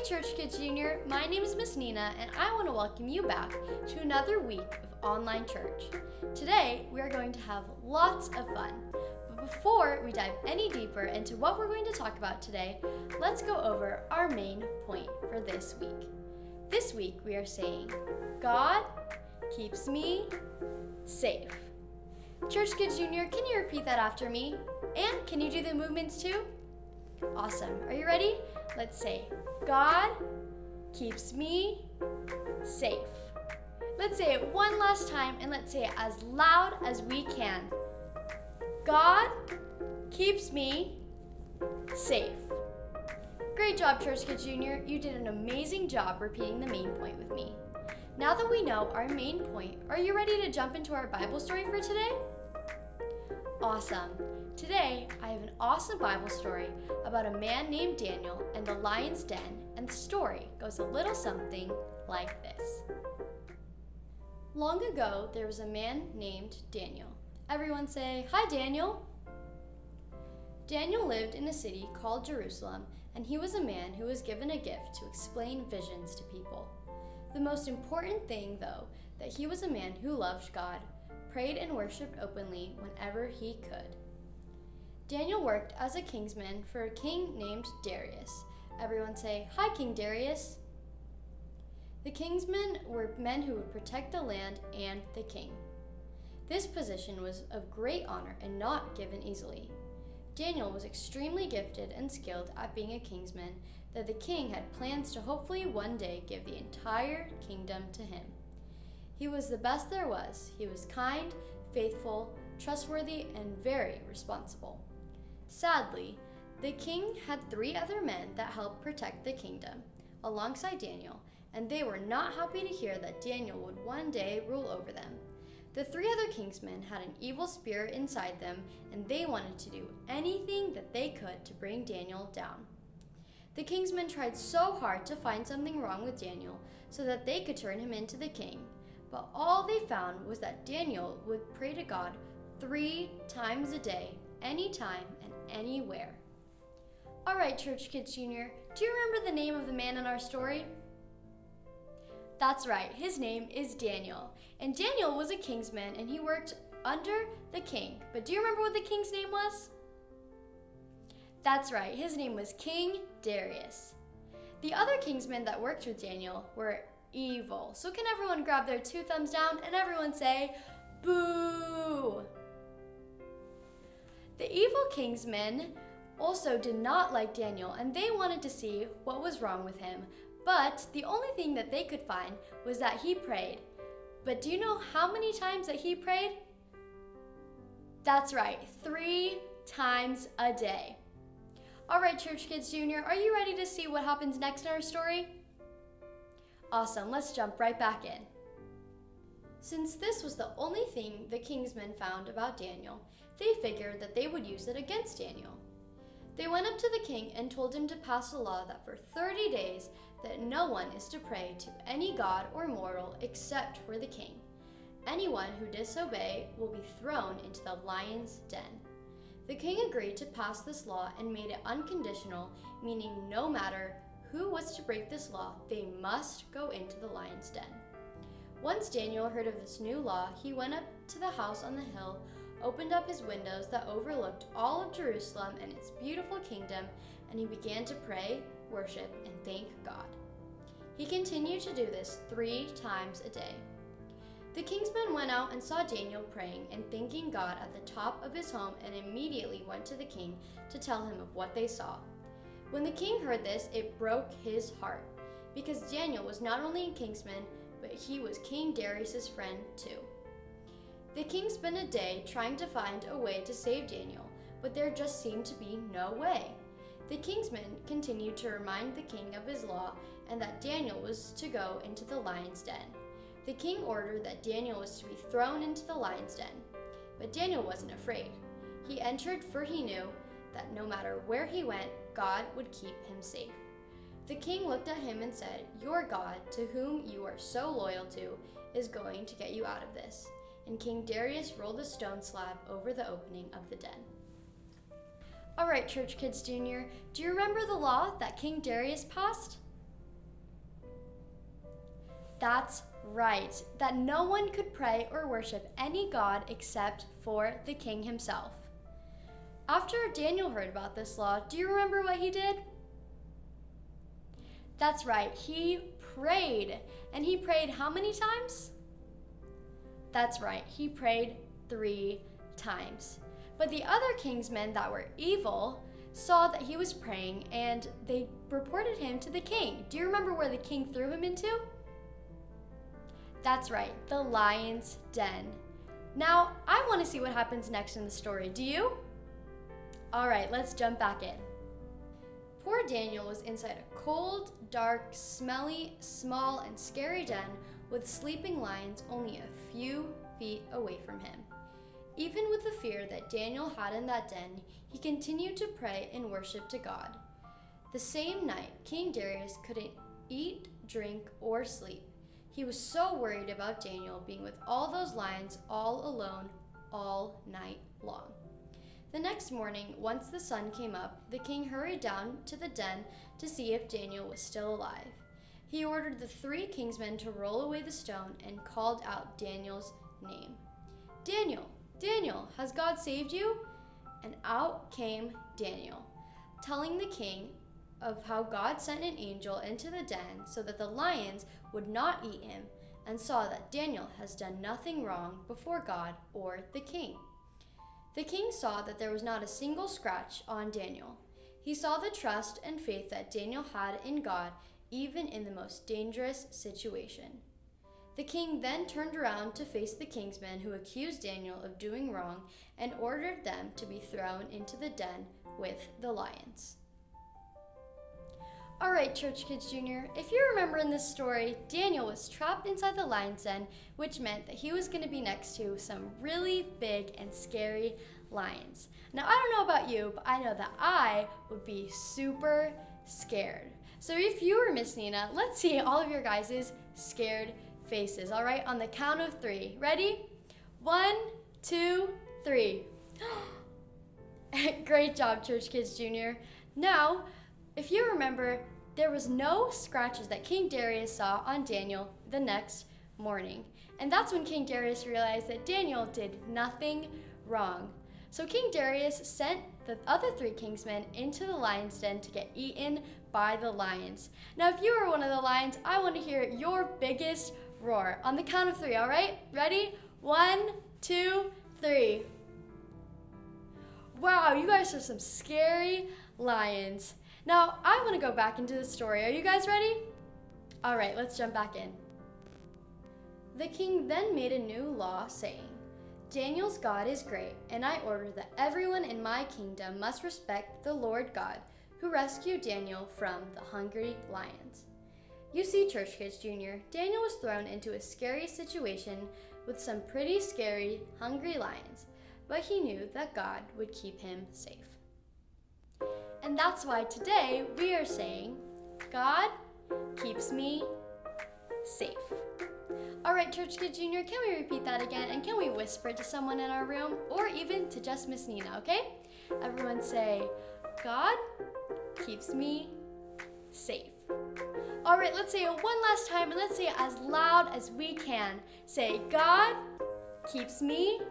Church Kids Junior, my name is Miss Nina and I want to welcome you back to another week of online church. Today we are going to have lots of fun, but before we dive any deeper into what we're going to talk about today, let's go over our main point for this week. This week we are saying, God keeps me safe. Church Kids Junior, can you repeat that after me? And can you do the movements too? Awesome. Are you ready? Let's say, God keeps me safe. Let's say it one last time and let's say it as loud as we can. God keeps me safe. Great job, Church Kids Junior. You did an amazing job repeating the main point with me. Now that we know our main point, are you ready to jump into our Bible story for today? Awesome. Today, I have an awesome Bible story about a man named Daniel and the lion's den, and the story goes a little something like this. Long ago, there was a man named Daniel. Everyone say, "Hi, Daniel." Daniel lived in a city called Jerusalem, and he was a man who was given a gift to explain visions to people. The most important thing, though, that he was a man who loved God, prayed and worshiped openly whenever he could. Daniel worked as a kingsman for a king named Darius. Everyone say, "Hi, King Darius." The kingsmen were men who would protect the land and the king. This position was of great honor and not given easily. Daniel was extremely gifted and skilled at being a kingsman that the king had plans to hopefully one day give the entire kingdom to him. He was the best there was. He was kind, faithful, trustworthy, and very responsible. Sadly, the king had 3 other men that helped protect the kingdom alongside Daniel, and they were not happy to hear that Daniel would one day rule over them. The 3 other kingsmen had an evil spirit inside them, and they wanted to do anything that they could to bring Daniel down. The kingsmen tried so hard to find something wrong with Daniel so that they could turn him into the king, but all they found was that Daniel would pray to God 3 times a day, anytime and anywhere. All right, Church Kids Junior, do you remember the name of the man in our story? That's right, his name is Daniel. And Daniel was a kingsman and he worked under the king. But do you remember what the king's name was? That's right, his name was King Darius. The other kingsmen that worked with Daniel were evil. So can everyone grab their 2 thumbs down and everyone say, "Boo"? The evil kingsmen also did not like Daniel and they wanted to see what was wrong with him. But the only thing that they could find was that he prayed. But do you know how many times that he prayed? That's right, 3 times a day. All right, Church Kids Junior, are you ready to see what happens next in our story? Awesome, let's jump right back in. Since this was the only thing the kingsmen found about Daniel, they figured that they would use it against Daniel. They went up to the king and told him to pass a law that for 30 days that no one is to pray to any god or mortal except for the king. Anyone who disobey will be thrown into the lion's den. The king agreed to pass this law and made it unconditional, meaning no matter who was to break this law, they must go into the lion's den. Once Daniel heard of this new law, he went up to the house on the hill, opened up his windows that overlooked all of Jerusalem and its beautiful kingdom, and he began to pray, worship, and thank God. He continued to do this 3 times a day. The kingsmen went out and saw Daniel praying and thanking God at the top of his home and immediately went to the king to tell him of what they saw. When the king heard this, it broke his heart, because Daniel was not only a kingsman, but he was King Darius' friend too. The king spent a day trying to find a way to save Daniel, but there just seemed to be no way. The kingsmen continued to remind the king of his law and that Daniel was to go into the lion's den. The king ordered that Daniel was to be thrown into the lion's den, but Daniel wasn't afraid. He entered, for he knew that no matter where he went, God would keep him safe. The king looked at him and said, "Your God, to whom you are so loyal to, is going to get you out of this." And King Darius rolled a stone slab over the opening of the den. All right, Church Kids Junior, do you remember the law that King Darius passed? That's right, that no one could pray or worship any god except for the king himself. After Daniel heard about this law, do you remember what he did? That's right, he prayed. And he prayed how many times? That's right, he prayed 3 times. But the other king's men that were evil saw that he was praying and they reported him to the king. Do you remember where the king threw him into? That's right, the lion's den. Now, I want to see what happens next in the story. Do you? All right, let's jump back in. Poor Daniel was inside a cold, dark, smelly, small, and scary den with sleeping lions only a few feet away from him. Even with the fear that Daniel had in that den, he continued to pray and worship to God. The same night, King Darius couldn't eat, drink, or sleep. He was so worried about Daniel being with all those lions all alone all night long. The next morning, once the sun came up, the king hurried down to the den to see if Daniel was still alive. He ordered the 3 kingsmen to roll away the stone and called out Daniel's name. Daniel, Daniel, has God saved you? And out came Daniel, telling the king of how God sent an angel into the den so that the lions would not eat him, and saw that Daniel has done nothing wrong before God or the king. The king saw that there was not a single scratch on Daniel. He saw the trust and faith that Daniel had in God, even in the most dangerous situation. The king then turned around to face the kingsmen who accused Daniel of doing wrong and ordered them to be thrown into the den with the lions. All right, Church Kids Junior, if you remember in this story, Daniel was trapped inside the lion's den, which meant that he was going to be next to some really big and scary lions. Now, I don't know about you, but I know that I would be super scared. So if you were Miss Nina, let's see all of your guys' scared faces, all right? On the count of 3. Ready? 1, 2, 3. Great job, Church Kids Junior. Now, if you remember, there was no scratches that King Darius saw on Daniel the next morning. And that's when King Darius realized that Daniel did nothing wrong. So King Darius sent the other 3 kingsmen into the lion's den to get eaten by the lions. Now, if you were one of the lions, I want to hear your biggest roar on the count of 3, all right? Ready? 1, 2, 3. Wow, you guys are some scary lions. Now, I want to go back into the story. Are you guys ready? All right, let's jump back in. The king then made a new law saying, Daniel's God is great, and I order that everyone in my kingdom must respect the Lord God, who rescued Daniel from the hungry lions. You see, Church Kids Junior, Daniel was thrown into a scary situation with some pretty scary, hungry lions, but he knew that God would keep him safe. And that's why today we are saying, God keeps me safe. All right, Church Kids Junior, can we repeat that again? And can we whisper it to someone in our room or even to just Miss Nina, okay? Everyone say, God keeps me safe. All right, let's say it one last time and let's say it as loud as we can. Say, God keeps me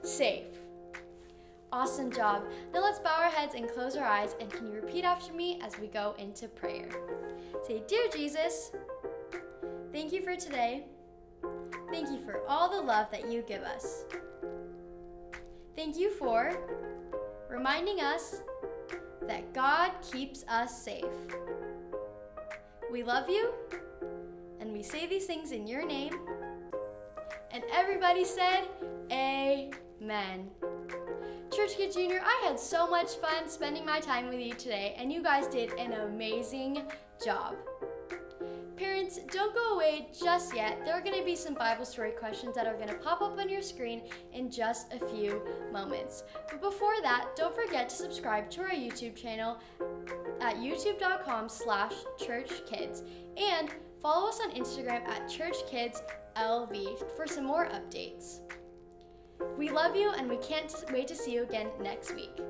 safe. Awesome job. Now let's bow our heads and close our eyes, and can you repeat after me as we go into prayer? Say, Dear Jesus, thank you for today. Thank you for all the love that you give us. Thank you for reminding us that God keeps us safe. We love you, and we say these things in your name. And everybody said, Amen. Church Kids Junior, I had so much fun spending my time with you today, and you guys did an amazing job. Parents, don't go away just yet. There are going to be some Bible story questions that are going to pop up on your screen in just a few moments. But before that, don't forget to subscribe to our YouTube channel at youtube.com/ChurchKids and follow us on Instagram at ChurchKidsLV for some more updates. We love you, and we can't wait to see you again next week.